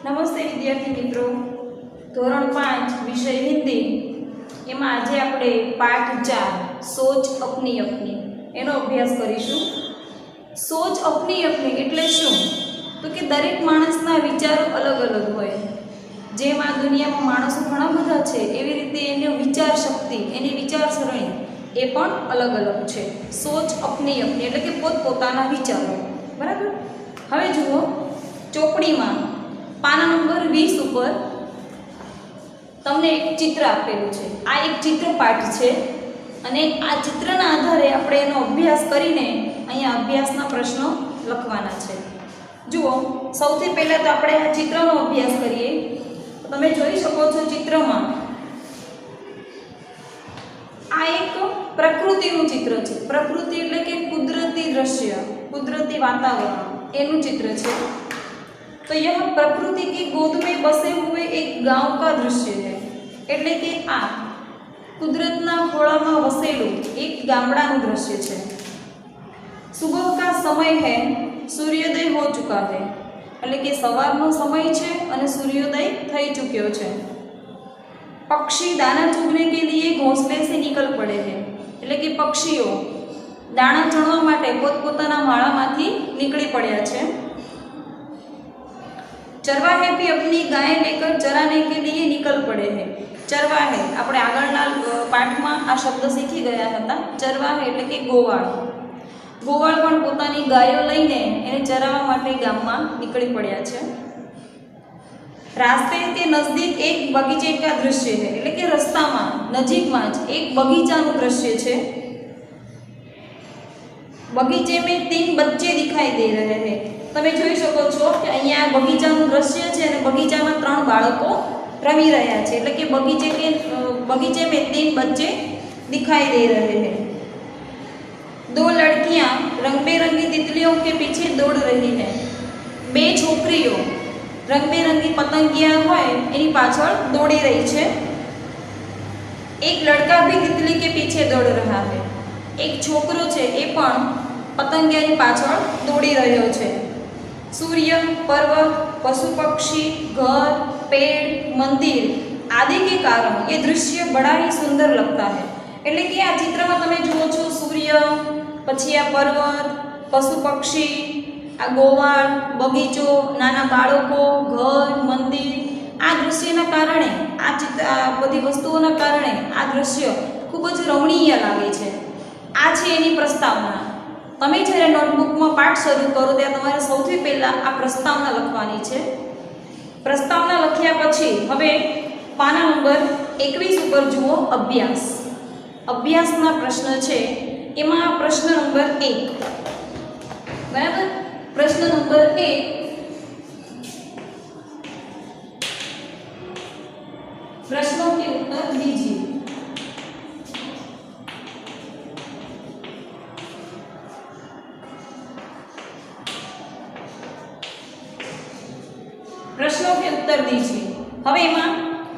નમસ્તે વિદ્યાર્થી મિત્રો, ધોરણ 5 વિષય હિન્દી એમાં આજે આપણે પાઠ 4 સોચ અપની અપની એનો અભ્યાસ કરીશું। સોચ અપની અપની એટલે શું? તો કે દરેક માણસના વિચારો અલગ અલગ હોય। જેમ આ દુનિયામાં માણસો ઘણા બધા છે એવી રીતે એની વિચાર શક્તિ, એની વિચારસરણી એ પણ અલગ અલગ છે। સોચ અપની અપની એટલે કે પોતપોતાના વિચારો, બરાબર। હવે જુઓ, ચોપડીમાં પાના નંબર 20 ઉપર તમને એક ચિત્ર આપેલું છે। આ એક ચિત્રપાઠ છે અને આ ચિત્રના આધારે આપણે એનો અભ્યાસ કરીને અહીંયા અભ્યાસના પ્રશ્નો લખવાના છે। જુઓ, સૌથી પહેલાં તો આપણે આ ચિત્રનો અભ્યાસ કરીએ। તમે જોઈ શકો છો ચિત્રમાં આ એક પ્રકૃતિનું ચિત્ર છે। પ્રકૃતિ એટલે કે કુદરતી દ્રશ્ય, કુદરતી વાતાવરણ એનું ચિત્ર છે। तो यह प्रकृति की गोद में बसे हुए एक गांव का दृश्य है। એટલે કે આ કુદરતના ખોળામાં વસેલું એક ગામડાનું દ્રશ્ય છે। સુબહ કા સમય है, सूर्योदय हो चुका है। એટલે કે સવારનો સમય છે અને સૂર્યોદય થઈ ચૂક્યો છે। પક્ષી દાના ચુગને કે लिए घोंसले से निकल पड़े हैं। એટલે કે પક્ષીઓ દાણા ચણવા માટે પોતપોતાના માળામાંથી નીકળી પડ્યા છે। चरवाहे भी अपनी गाय लेकर चराने के लिए निकल पड़े हैं। चरवाहे આપણે આગળના પાઠમાં આ શબ્દ શીખી ગયા હતા। ચરવાહે એટલે કે ગોવાળ, ગોવાળ પણ પોતાની ગાયો લઈને એને ચરાવવા માટે ગામમાં નીકળી પડ્યા છે। रास्ते के नजदीक एक बगीचे का दृश्य है। એટલે કે રસ્તામાં નજીકમાં જ એક બગીચાનું દ્રશ્ય છે। बगीचे में 3 बच्चे दिखाई दे रहे हैं। તમે જોઈ શકો છો કે અહીંયા બગીચાનું દ્રશ્ય છે અને બગીચામાં 3 બાળકો રમી રહ્યા છે। એટલે કે बगीचे में 3 बच्चे दिखाई दे रहे हैं। 2 लड़कियां रंग बेरंगी तितलियों के पीछे दौड़ रही हैं। 2 છોકરીઓ રંગબેરંગી પતંગિયા હોય એની પાછળ દોડી રહી છે। एक लड़का भी तितली के पीछे दौड़ रहा है। एक છોકરો છે એ પણ પતંગિયાની પાછળ દોડી રહ્યો છે। सूर्य, पर्वत, पशु पक्षी, घर, पेड़, मंदिर आदि के कारण ये दृश्य बड़ा ही सुंदर लगता है। એટલે કે આ ચિત્રમાં તમે જુઓ છો સૂર્ય, પછી આ પર્વત, પશુ પક્ષી, આ ગોવાળ, બગીચો, નાના બાળકો, ઘર, મંદિર, આ દૃશ્યના કારણે આ બધી વસ્તુઓના કારણે આ દૃશ્ય ખૂબ જ રમણીય લાગે છે। આ છે એની પ્રસ્તાવના। તમે જ્યારે નોટબુકમાં પાઠ શરૂ કરો ત્યારે તમારે સૌથી પહેલાં આ પ્રસ્તાવના લખવાની છે। પ્રસ્તાવના લખ્યા પછી હવે પાના નંબર 21 ઉપર જુઓ અભ્યાસ। અભ્યાસના પ્રશ્ન છે એમાં પ્રશ્ન નંબર 1, બરાબર। પ્રશ્ન નંબર 1, प्रश्नों के उत्तर दीजिए। प्रश्नों के उत्तर दीजिए। હવે એમાં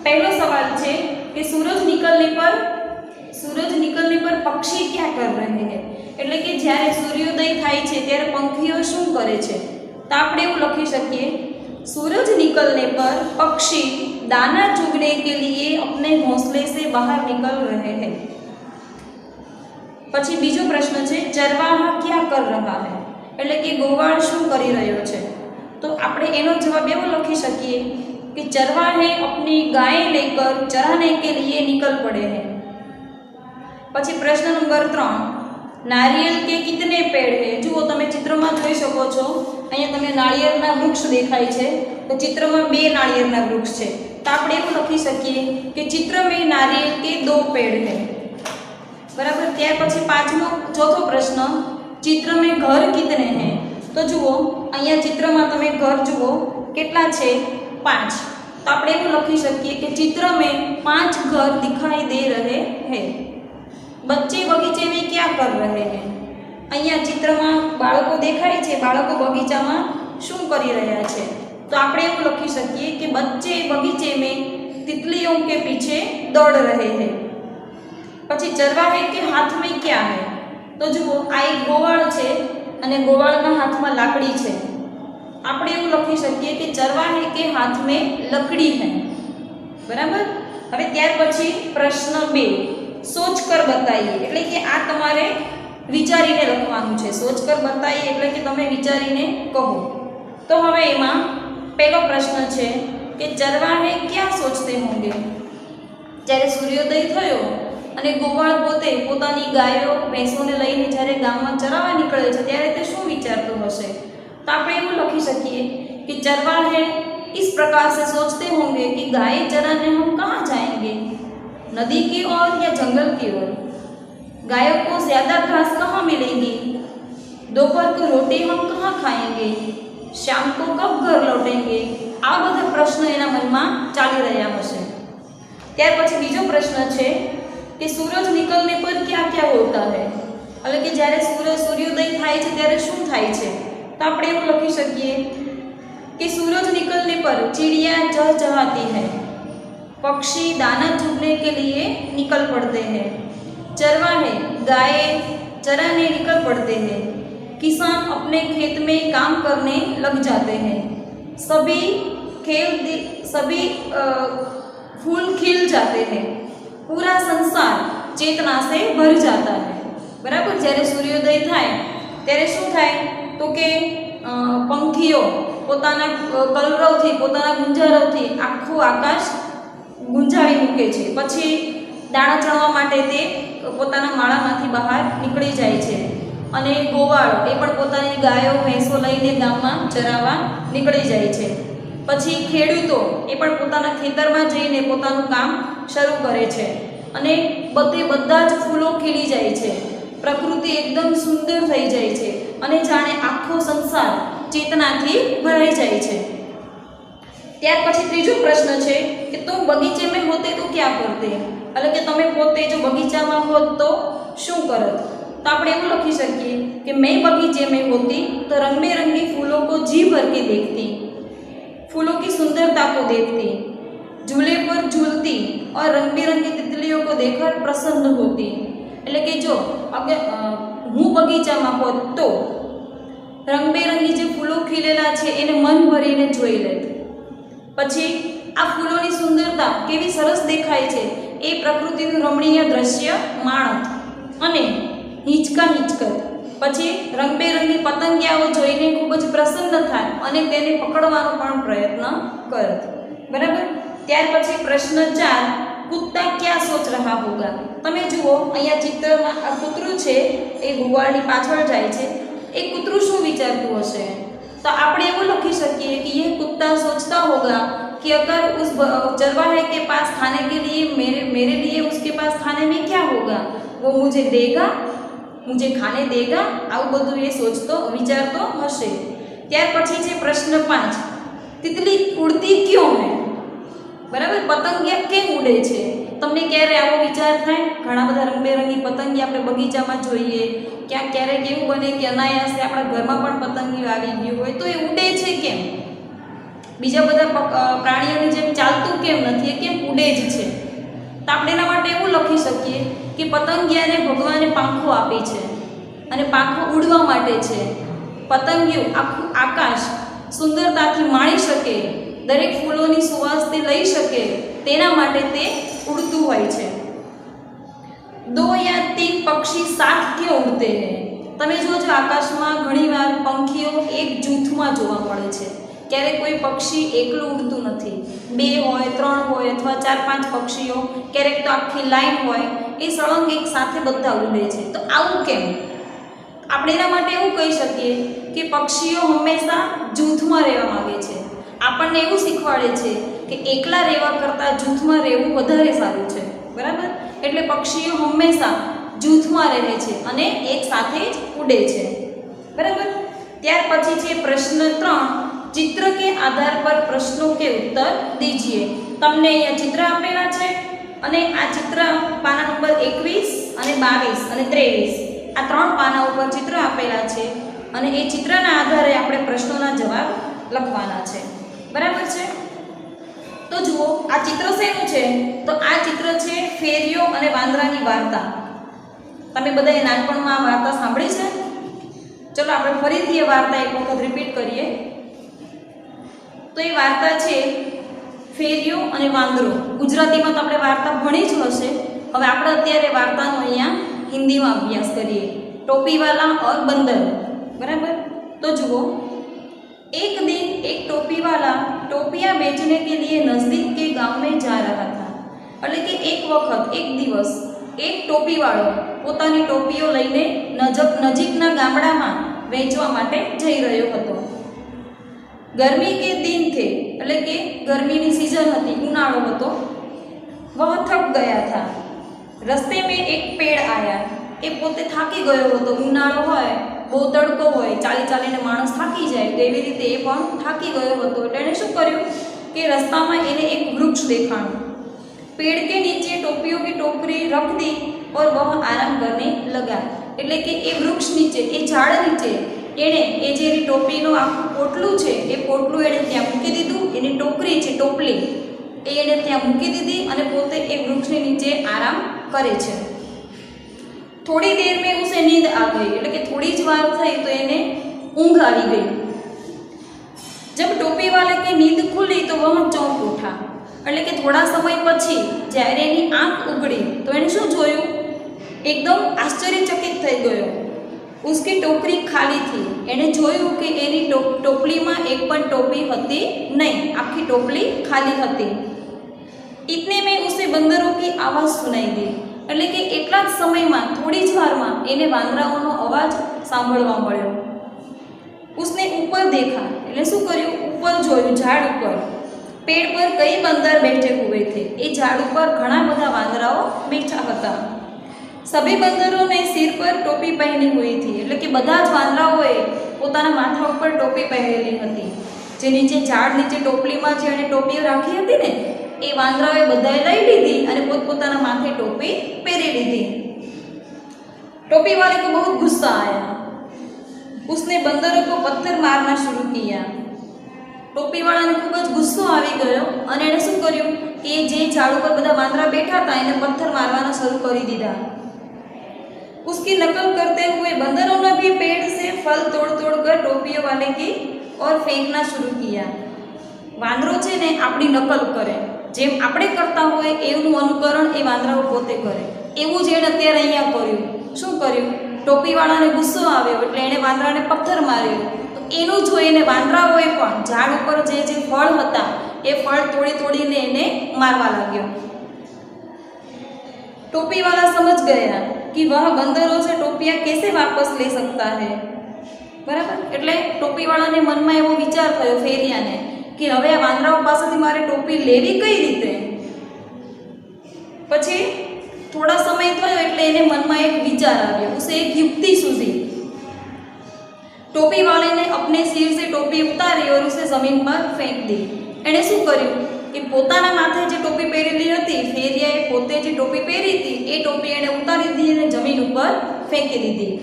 પહેલો સવાલ છે કે सूरज निकलने पर पक्षी क्या कर रहे हैं। એટલે કે જ્યારે સૂર્યોદય થાય છે ત્યારે પંખીઓ શું કરે છે? તો આપણે એવું લખી શકીએ, सूरज निकलने पर पक्षी दाना चुगने के लिए अपने घोंसले से बाहर निकल रहे हैं। પછી બીજો પ્રશ્ન છે ચરવાહા क्या कर रहा है। એટલે કે ગોવાળ શું કરી રહ્યો છે? तो આપણે એનો જવાબ એવો લખી શકીએ कि चरवाहे अपनी गाय लेकर चराने के लिए निकल पड़े हैं। પછી પ્રશ્ન નંબર 3, नारियल के कितने पेड़ है। જુઓ, તમે ચિત્રમાં જોઈ શકો છો અહીંયા તમને નાળિયેરના વૃક્ષ દેખાય છે। તો ચિત્રમાં 2 નાળિયેરના વૃક્ષ છે। તો આપણે એવું લખી શકીએ કે चित्र में नारियल के 2 पेड़ है, બરાબર। ત્યાર પછી ચોથો પ્રશ્ન, चित्र में घर कितने हैं। તો જુઓ અહીંયા ચિત્રમાં તમે ઘર જુઓ કેટલા છે? 5। તો આપણે એવું લખી શકીએ કે चित्र में 5 घर दिखाई दे रहे हैं। बच्चे बगीचे में क्या कर रहे हैं। અહીંયા ચિત્રમાં બાળકો દેખાય છે, બાળકો બગીચામાં શું કરી રહ્યા છે? તો આપણે એવું લખી શકીએ કે बच्चे बगीचे में तितलियों के पीछे दौड़ रहे हैं। પછી चरवाहे के हाथ में क्या है। તો જુઓ આ એક ગોવાળ છે અને ગોવાળના હાથમાં લાકડી છે। આપણે એવું લખી શકીએ કે ચરવાહે કે હાથ में लकड़ी है। બરાબર। હવે ત્યાર પછી પ્રશ્ન 2 सोच कर बताइए એટલે કે આ તમારે વિચારીને લખવાનું છે। सोच कर बताइए એટલે કે તમે વિચારીને કહો। તો હવે એમાં પહેલો પ્રશ્ન છે કે ચરવાહે क्या सोचते होंगे। જ્યારે સૂર્યોદય થયો અને ગોવાળ પોતે પોતાની ગાયો ભેંસોને લઈને જ્યારે ગામમાં ચરાવવા નીકળે છે ત્યારે તે શું વિચારતો હશે। તો આપણે એવું લખી શકીએ कि चरवाहे इस प्रकार से सोचते होंगे कि गाय चराने हम कहाँ जाएंगे, नदी की ओर या जंगल की ओर। गायों को ज़्यादा घास कहाँ मिलेगी, दोपहर को रोटी हम कहाँ खाएंगे, शाम को कब घर लौटेंगे। आ બધા પ્રશ્નો એના મનમાં ચાલી રહ્યા હશે। ત્યાર પછી બીજો પ્રશ્ન છે કે સૂરજ निकलने पर क्या क्या होता है એટલે કે જ્યારે સૂર્યોદય થાય છે ત્યારે શું થાય છે। તો આપણે એવું લખી શકીએ कि सूरज निकलने पर चिड़िया चहचहाती है, पक्षी दाना चुगने के लिए निकल पड़ते हैं, चरवाहे गाय चराने निकल पड़ते हैं, किसान अपने खेत में काम करने लग जाते हैं, सभी फूल खिल जाते हैं, पूरा संसार चेतना से भर जाता है। बराबर। જ્યારે સૂર્યોદય થાય ત્યારે શું થાય તો કે પંખીઓ પોતાના કલરવથી પોતાના ગુંજરાવથી આખું આકાશ ગુંજાવી મૂકે છે। પછી દાણા ચણવા માટે તે પોતાના માળામાંથી બહાર નીકળી જાય છે અને ગોવાળો એ પણ પોતાની ગાયો ભેંસો લઈને ગામમાં ચરાવવા નીકળી જાય છે। પછી ખેડૂતો એ પણ પોતાના ખેતરમાં જઈને પોતાનું કામ શરૂ કરે છે અને બધા જ ફૂલો ખીલી જાય છે, પ્રકૃતિ એકદમ સુંદર થઈ જાય છે અને જાણે આખો સંસાર ચેતનાથી ભરાઈ જાય છે। ત્યાર પછી ત્રીજો પ્રશ્ન છે કે તું બગીચે में होते तो क्या करते એટલે કે તમે પોતે જો બગીચામાં હોત તો શું કરત। તો આપણે એવું લખી શકીએ કે मैं बगीचे में होती तो रंग बिरंगी फूलों को जी भर के देखती, फूलों की सुंदरता को देखती, झूले पर झूलती और रंग बिरंगी तितलियों को देखकर प्रसन्न होती। એટલે કે જો અગર હું બગીચામાં હોત તો રંગબેરંગી જે ફૂલો ખીલેલા છે એને મન ભરીને જોઈ લેત, પછી આ ફૂલોની સુંદરતા કેવી સરસ દેખાય છે એ પ્રકૃતિનું રમણીય દ્રશ્ય માણત અને હિંચકત, પછી રંગબેરંગી પતંગિયાઓ જોઈને ખૂબ જ પ્રસન્ન થાય અને તેને પકડવાનો પણ પ્રયત્ન કરત। બરાબર। ત્યાર પછી પ્રશ્ન 4 कुत्ता क्या सोच रहा होगा। તમે જુઓ અહીંયા ચિત્રમાં આ કૂતરું છે એ ગુવાળની પાછળ જાય છે, એ કૂતરું શું વિચારતું હશે। તો આપણે એવું લખી શકીએ कि यह कुत्ता सोचता होगा कि अगर उस चरवाहे के पास खाने के लिए मेरे लिए उसके पास खाने में क्या होगा, वो मुझे देगा, मुझे खाने देगा। આવું બધું એ સોચતો વિચારતો હશે। ત્યાર પછી છે પ્રશ્ન 5 तितली उड़ती क्यों है। બરાબર। પતંગિયા કેમ ઉડે છે। તમને ક્યારે આવો વિચાર થાય। ઘણા બધા રંગબેરંગી પતંગિયા આપણે બગીચામાં જોઈએ, ક્યારેક એવું બને કે અનાયાસે આપણા ઘરમાં પણ પતંગિયું આવી ગયું હોય તો એ ઉડે છે કેમ, બીજા બધા પ્રાણીઓની જેમ ચાલતું કેમ નથી, એ કેમ ઉડે જ છે। તો આપણે એના માટે એવું લખી શકીએ કે પતંગિયાને ભગવાને પાંખો આપી છે અને પાંખો ઉડવા માટે છે। પતંગિયું આખું આકાશ સુંદરતાથી માણી શકે, દરેક ફૂલોની સુવાસ તે લઈ શકે તેના માટે તે ઉડતું હોય છે। 2 या 3 પક્ષી સાથ ક્यों ઉડते हैं। તમે જોજો આકાશમાં ઘણીવાર પંખીઓ એક જૂથમાં જોવા મળે છે, ક્યારેક કોઈ પક્ષી એકલું ઉડતું નથી, 2 હોય 3 હોય અથવા 4-5 પક્ષીઓ, ક્યારેક તો આખી લાઈન હોય, એ સળંગ એક સાથે બધા ઉડે છે। તો આવું કેમ। આપણે એના માટે એવું કહી શકીએ કે પક્ષીઓ હંમેશા જૂથમાં રહેવા માંગે છે। આપણને એવું શીખવાડે છે કે એકલા રહેવા કરતાં જૂથમાં રહેવું વધારે સારું છે। બરાબર। એટલે પક્ષીઓ હંમેશા જૂથમાં રહે છે અને એક સાથે જ ઉડે છે। બરાબર। ત્યાર પછી છે પ્રશ્ન 3 चित्र के आधार पर प्रश्नों के उत्तर दीजिए। તમને અહીંયા ચિત્ર આપેલા છે અને આ ચિત્ર પાના નંબર 21 અને 22 અને 23 આ 3 પાના ઉપર ચિત્ર આપેલા છે અને એ ચિત્રના આધારે આપણે પ્રશ્નોના જવાબ લખવાના છે। બરાબર છે। તો જુઓ આ ચિત્ર શેનું છે, તો આ ચિત્ર છે ફેરિયો અને વાંદરાની વાર્તા। તમે બધાએ નાનપણમાં આ વાર્તા સાંભળી છે। ચલો આપણે ફરીથી એ વાર્તા એક વખત રિપીટ કરીએ। તો એ વાર્તા છે ફેરિયો અને વાંદરો. ગુજરાતીમાં તો આપણે વાર્તા ભણી જ હશે. હવે આપણે અત્યારે વાર્તાનો અહીંયા હિન્દીમાં અભ્યાસ કરીએ. टोपीवाला और बंदर. बराबर. तो जुओ, एक दिन एक टोपीवाला टोपियाँ बेचने के लिए नजदीक के गांव में जा रहा था. એટલે કે એક વખત એક દિવસ એક ટોપીવાળો પોતાની ટોપીઓ લઈને નજીકના ગામડામાં વેચવા માટે જઈ રહ્યો હતો. ગરમી કે દિન થે, એટલે કે ગરમીની સિઝન હતી, ઉનાળો હતો. વહ થક ગયા था. રસ્તે में एक पेड़ आया. એ પોતે થાકી ગયો હતો. ઉનાળો હોય, બહુ તડકો હોય, ચાલી ચાલીને માણસ થાકી જાય, તો એવી રીતે એ પણ થાકી ગયો હતો. એટલે એણે શું કર્યું કે રસ્તામાં એને એક વૃક્ષ દેખાણું. पेड़ के नीचे टोपियों की टोकरी रख दी और वह आराम करने लगा. એટલે કે એ વૃક્ષ નીચે, એ ઝાડ નીચે એણે એ જે ટોપીનું આખું પોટલું છે એ પોટલું એણે ત્યાં મૂકી દીધું. એની ટોકરી છે, ટોપલી, એ એણે ત્યાં મૂકી દીધી અને પોતે એ વૃક્ષની નીચે આરામ કરે છે. થોડી દેર में उसे नींद आ गई. એટલે કે થોડી જ વાર થઈ તો એને ઊંઘ આવી ગઈ. जब टोपी वाले की नींद खुली तो वह चौंक उठा. એટલે કે થોડા સમય પછી જ્યારે એની આંખ ઉઘડી તો એણે શું જોયું? એકદમ આશ્ચર્યચકિત થઈ ગયો. उसकी टोकरी खाली थी. એણે જોયું કે એની ટોપલીમાં એક પણ ટોપી હતી નહીં, આખી ટોપલી ખાલી હતી. इतने में उसे बंदरों की आवाज़ सुनाई दी. એટલે કે એટલા જ સમયમાં, થોડી જ વારમાં એને વાંદરાઓનો અવાજ સાંભળવા મળ્યો. उसने ऊपर देखा. એટલે શું કર્યું? ઉપર જોયું, ઝાડ ઉપર. पेड़ पर कई बंदर बैठे हुए थे. એ ઝાડ ઉપર ઘણા બધા વાંદરાઓ બેઠા હતા. सभी बंदरों ने सिर पर टोपी पहनी हुई थी. એટલે કે બધા જ વાંદરાઓએ પોતાના માથા ઉપર ટોપી પહેરેલી હતી. જે નીચે ઝાડ નીચે ટોપલીમાં જે એણે ટોપીઓ રાખી હતી ને, એ વાંદરાઓએ બધાએ લઈ લીધી અને પોતપોતાના માથે ટોપી પહેરી લીધી. टोपी वाले को बहुत गुस्सा आया. उसने बंदरों को पत्थर मारना शुरू किया. ટોપીવાળાને ખૂબ જ ગુસ્સો આવી ગયો અને એણે શું કર્યું કે જે ઝાડ ઉપર બધા વાંદરા બેઠા હતા એને પથ્થર મારવાના શરૂ કરી દીધા. उसकी नकल करते हुए बंदरों ने भी पेड़ से फल तोड़ तोड़ कर टोपियों वाले की और फेंकना शुरू किया. વાંદરો છે ને આપણી નકલ કરે, જેમ આપણે કરતા હોય એવું અનુકરણ એ વાંદરાઓ પોતે કરે. એવું જ એણે અત્યારે અહીંયા કર્યું. શું કર્યું? ટોપીવાળાને ગુસ્સો આવ્યો એટલે એણે વાંદરાને પથ્થર માર્યો. તો એનું જોઈને વાંદરાઓએ પણ ઝાડ ઉપર જે જે ફળ હતા એ ફળ તોડી તોડીને એને મારવા લાગ્યો. टोपी वाला समझ गया कि वह बंदरों से टोपियाँ कैसे वापस ले सकता है. बराबर. એટલે ટોપીવાળાને મનમાં એવો વિચાર થયો, ફેરિયાને, કે હવે આ વાંદરાઓ પાસેથી મારે ટોપી લેવી કઈ રીતે. પછી થોડા સમય થયો એટલે એને મનમાં એક વિચાર આવ્યો. ઉસે એક યુક્તિ सूझी. टोपी वाले ने अपने सिर से टोपी उतारी और उसे जमीन पर फेंक दी. એણે શું કર્યું કે પોતાના માથે જે ટોપી પહેરેલી હતી, ફેરિયાએ પોતે જે ટોપી પહેરી હતી એ ટોપી એણે ઉતારી દીધી અને જમીન ઉપર ફેંકી દીધી.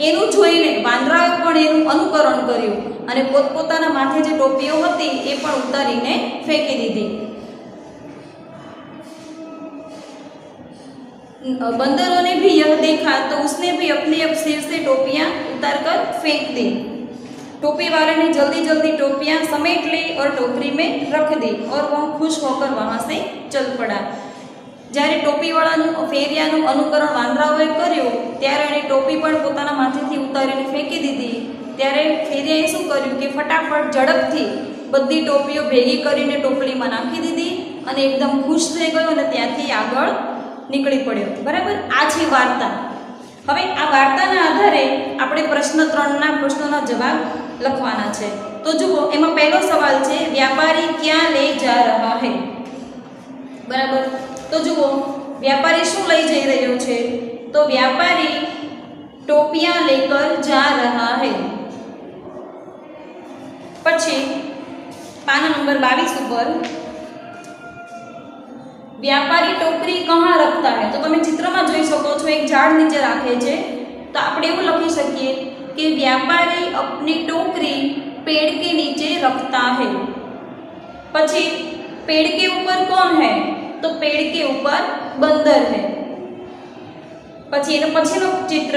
એનું જોઈને વાંદરાએ પણ એનું અનુકરણ કર્યું અને પોતપોતાના માથે જે ટોપીઓ હતી એ પણ ઉતારીને ફેંકી દીધી. बंदरों ने भी यह देखा तो उसने भी अपने सिर से टोपियाँ उतार कर फेंक दी. टोपी वाले ने जल्दी जल्दी टोपियाँ समेट ली और टोकरी में रख दी और वह खुश होकर वहाँ से चल पड़ा. જ્યારે ટોપીવાળાનું ફેરિયાનું અનુકરણ વાંદરાઓએ કર્યું ત્યારે એણે ટોપી પણ પોતાના માથેથી ઉતારીને ફેંકી દીધી. ત્યારે ફેરિયાએ શું કર્યું કે ફટાફટ ઝડપથી બધી ટોપીઓ ભેગી કરીને ટોપલીમાં નાખી દીધી અને એકદમ ખુશ થઈ ગયો અને ત્યાંથી આગળ નીકળી પડ્યો. બરાબર. આ છે વાર્તા. હવે આ વાર્તાના આધારે આપણે પ્રશ્ન 3ના પ્રશ્નોના જવાબ લખવાના છે. તો જુઓ, એમાં પહેલો સવાલ છે, વ્યાપારી ક્યાં લઈ જા રહા હૈ. બરાબર. તો જુઓ, વ્યાપારી શું લઈ જઈ રહ્યો છે? તો વ્યાપારી ટોપિયા લેકર જા રહા હૈ. પછી પાના નંબર 22 ઉપર व्यापारी टोकरी कहाँ रखता है. तो તમે ચિત્રમાં જોઈ શકો છો એક ઝાડ નીચે રાખે છે. તો આપણે એવું લખી શકીએ કે व्यापारी अपनी टोकरी पेड़ के नीचे रखता है. પછી पेड़ के ऊपर कौन है? तो पेड़ के ऊपर बंदर है. પછી એનો પછીનો ચિત્ર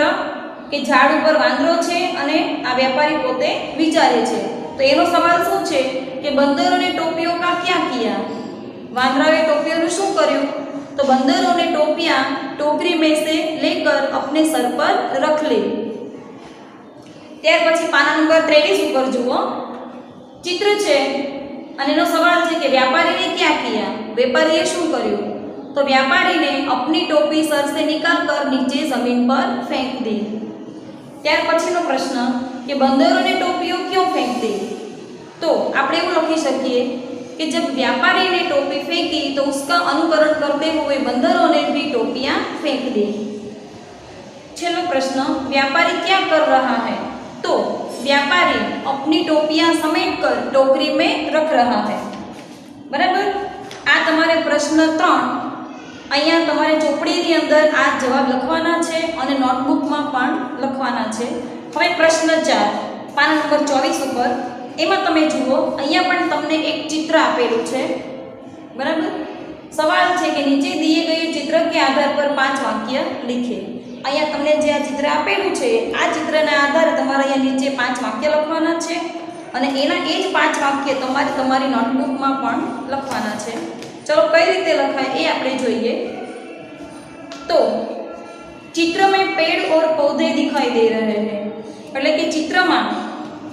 કે ઝાડ ઉપર વાંદરો છે અને આ વ્યાપારી પોતે વિચારે છે तो एनो सवाल શું છે કે बंदरों ने टोपियों का क्या किया? वांदराओं टोपियों શું કર્યું? तो बंदरों ने टोपियां टोकरी में से लेकर अपने सर पर रख ली। ત્યાર પછી પાના નંબર 23 ઉપર જુઓ ચિત્ર છે અને એનો સવાલ છે કે व्यापारी ने क्या किया? વેપારીએ શું કર્યું? तो व्यापारी ने अपनी टोपी सर से निकाल कर नीचे जमीन पर फेंक दी। ત્યાર પછીનો પ્રશ્ન કે बंदरों ने टोपियों क्यों फेंक दी? तो આપણે એવું લખી શકીએ कि जब व्यापारी ने टोपी फेंकी तो उसका अनुकरण करते हुए बंदरों ने भी टोपियां फेंक दी। छेल्लो प्रश्न व्यापारी क्या कर रहा है? तो व्यापारी अपनी टोपियां समेट कर टोकरी में रख रहा है। बराबर आ तमारे प्रश्न 3 અહીંયા તમારે ચોપડીની અંદર આ જવાબ લખવાના છે અને નોટબુકમાં પણ લખવાના છે। હવે પ્રશ્ન 4 પાના નંબર 24 ઉપર એમાં તમે જુઓ અહીંયા પણ તમને એક ચિત્ર આપેલું છે। બરાબર સવાલ છે કે નીચે दिए गए चित्र के आधार पर 5 वाक्य लिखे। અહીંયા તમને જે આ ચિત્ર આપેલું છે આ ચિત્રના આધારે તમારે અહીંયા નીચે 5 વાક્ય લખવાના છે અને એના એ જ 5 વાક્ય તમારે તમારી નોટબુકમાં પણ લખવાના છે। चलो कई रीते लखाय ए आपणे जोईए। तो चित्र में पेड़ और पौधे दिखाई दे रहे हैं એટલે કે ચિત્રમાં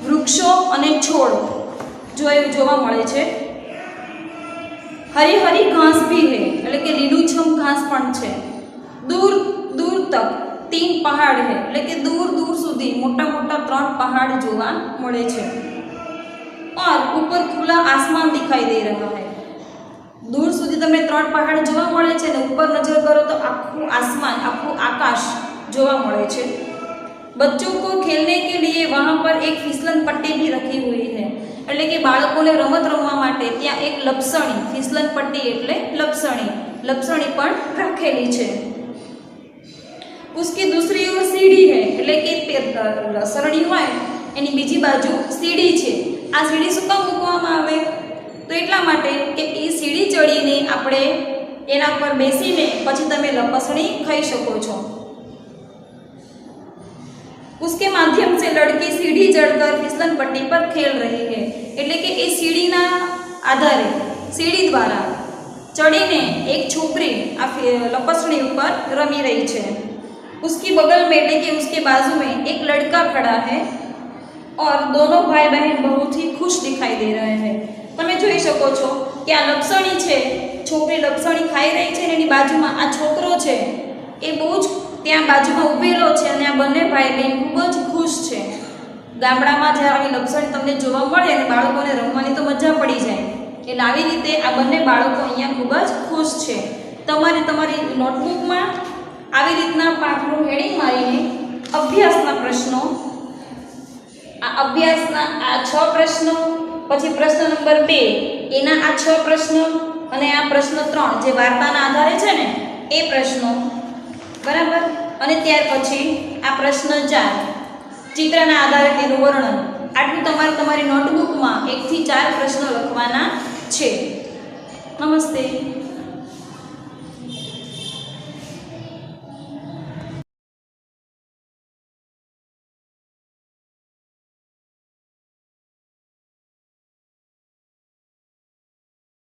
વૃક્ષો અને છોડ જોવા મળે છે। हरी हरी घास भी है એટલે કે લીલુંછમ ઘાસ પણ છે। दूर दूर तक 3 पहाड़ है એટલે કે दूर दूर સુધી મોટા મોટા 3 પહાડ જોવા મળે છે। और ऊपर खुला आसमान दिखाई दे रहा है। दूर सुधी तमने 3 पहाड़ जोवा मळे छे ने ऊपर नजर करो तो आखू आसमान आखू आकाश जोवा मळे छे। बच्चों को खेलने के लिए वहां पर एक फिसलन पट्टी भी रखी हुई है એટલે કે બાળકોને રમત રમવા માટે ત્યાં એક લપસણી ફિસલન પટ્ટી એટલે લપસણી પણ રાખેલી છે। उसकी दूसरी ओर सीढ़ी है એટલે કે સરણી હોય એની બીજી બાજુ સીડી છે। આ સીડી શું કામ મૂકવામાં આવે? तो એટલા માટે કે એ સીડી ચડીને આપણે એના પર બેસીને પછી તમે લપસણી ખાઈ શકો છો। उसके माध्यम से लड़की सीढ़ी चढ़कर फिसलन पट्टी पर खेल रही है એટલે કે એ સીડીના આધારે સીડી દ્વારા ચડીને એક છોકરી આ લપસણી ઉપર રમી રહી છે। उसकी बगल में એટલે કે उसके बाजू में एक लड़का खड़ा है और दोनों भाई बहन बहुत ही खुश दिखाई दे रहे हैं। તમે જોઈ શકો છો કે આ લપસણી છે છોકરી લપસણી ખાઈ રહી છે ને એની બાજુમાં આ છોકરો છે એ બહુ જ ત્યાં બાજુમાં ઊભેલો છે અને આ બંને ભાઈ બહેન ખૂબ જ ખુશ છે। ગામડામાં જ્યારે આવી લપસણી તમને જોવા મળે અને બાળકોને રમવાની તો મજા પડી જાય એટલે આવી રીતે આ બંને બાળકો અહીંયા ખૂબ જ ખુશ છે। તમારે તમારી નોટબુકમાં આવી રીતના પાઠનું હેડિંગ મારીને અભ્યાસના પ્રશ્નો અભ્યાસના આ 6 પ્રશ્નો પછી પ્રશ્ન નંબર 2 એના આ 6 પ્રશ્નો અને આ પ્રશ્ન 3 જે વાર્તાના આધારે છે ને એ પ્રશ્નો બરાબર અને ત્યાર પછી આ પ્રશ્ન 4 ચિત્રના આધારે તેનું વર્ણન આટલું તમારે તમારી નોટબુકમાં 1 થી 4 પ્રશ્નો લખવાના છે। નમસ્તે।